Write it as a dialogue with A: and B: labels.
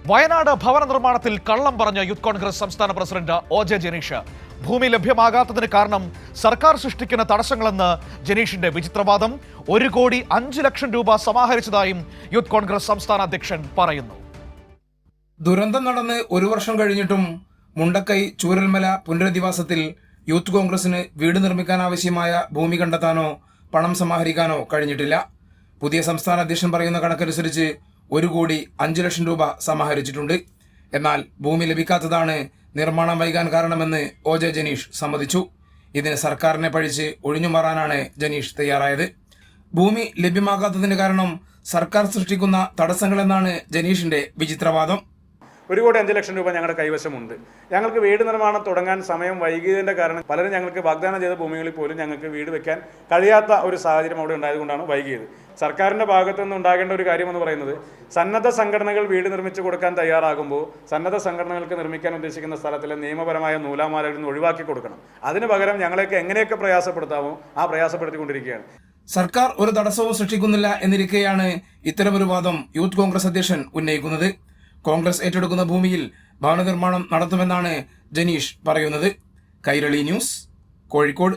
A: വയനാട് ഭവന നിർമ്മാണത്തിൽ കള്ളം പറഞ്ഞ യൂത്ത് കോൺഗ്രസ് സംസ്ഥാന പ്രസിഡന്റ് ഒ.ജെ. ജനീഷ്. ഭൂമി ലഭ്യമാകാത്തതിന് കാരണം സർക്കാർ സൃഷ്ടിക്കുന്ന തടസ്സങ്ങളെന്ന് ജനീഷിന്റെ വിചിത്രവാദം. 1,05,00,000 രൂപ സമാഹരിച്ചതായും യൂത്ത് കോൺഗ്രസ് സംസ്ഥാന അധ്യക്ഷൻ പറയുന്നു.
B: ദുരന്തം നടന്ന് 1 വർഷം കഴിഞ്ഞിട്ടും മുണ്ടക്കൈ ചൂരൽമല പുനരധിവാസത്തിൽ യൂത്ത് കോൺഗ്രസിന് വീട് നിർമ്മിക്കാനാവശ്യമായ ഭൂമി കണ്ടെത്താനോ പണം സമാഹരിക്കാനോ കഴിഞ്ഞിട്ടില്ല. പുതിയ സംസ്ഥാന അധ്യക്ഷൻ പറയുന്ന കണക്കനുസരിച്ച് 1,05,00,000 രൂപ സമാഹരിച്ചിട്ടുണ്ട്. എന്നാൽ ഭൂമി ലഭിക്കാത്തതാണ് നിർമ്മാണം വൈകാൻ കാരണമെന്ന് ഒ.ജെ. ജനീഷ് സമ്മതിച്ചു. ഇതിന് സർക്കാരിനെ പഴിച്ച് ഒഴിഞ്ഞുമാറാനാണ് ജനീഷ് തയ്യാറായത്. ഭൂമി ലഭ്യമാകാത്തതിന് കാരണം സർക്കാർ സൃഷ്ടിക്കുന്ന തടസ്സങ്ങളെന്നാണ് ജനീഷിന്റെ വിചിത്രവാദം.
C: 1,05,00,000 രൂപ ഞങ്ങളുടെ കൈവശമുണ്ട്. ഞങ്ങൾക്ക് വീട് നിർമ്മാണം തുടങ്ങാൻ സമയം വൈകിയതിൻ്റെ കാരണം പലരും ഞങ്ങൾക്ക് വാഗ്ദാനം ചെയ്ത ഭൂമികളിൽ പോലും ഞങ്ങൾക്ക് വീട് വെക്കാൻ കഴിയാത്ത ഒരു സാഹചര്യം അവിടെ ഉണ്ടായതുകൊണ്ടാണ് വൈകിയത്. സർക്കാരിൻ്റെ ഭാഗത്തു നിന്ന് ഉണ്ടാകേണ്ട ഒരു കാര്യമെന്ന് പറയുന്നത്, സന്നദ്ധ സംഘടനകൾ വീട് നിർമ്മിച്ചു കൊടുക്കാൻ തയ്യാറാകുമ്പോൾ സന്നദ്ധ സംഘടനകൾക്ക് നിർമ്മിക്കാൻ ഉദ്ദേശിക്കുന്ന സ്ഥലത്തിലെ നിയമപരമായ നൂലാമാലകളിൽ നിന്ന് ഒഴിവാക്കി കൊടുക്കണം. അതിന് പകരം ഞങ്ങളെയൊക്കെ എങ്ങനെയൊക്കെ പ്രയാസപ്പെടുത്താമോ ആ പ്രയാസപ്പെടുത്തിക്കൊണ്ടിരിക്കുകയാണ്.
B: സർക്കാർ ഒരു തടസ്സവും സൃഷ്ടിക്കുന്നില്ല എന്നിരിക്കെയാണ് ഇത്തരമൊരു വാദം യൂത്ത് കോൺഗ്രസ് അധ്യക്ഷൻ ഉന്നയിക്കുന്നത്. കോൺഗ്രസ് ഏറ്റെടുക്കുന്ന ഭൂമിയിൽ ഭവന നിർമ്മാണം നടത്തുമെന്നാണ് ജനീഷ് പറയുന്നത്. കൈരളി ന്യൂസ്, കോഴിക്കോട്.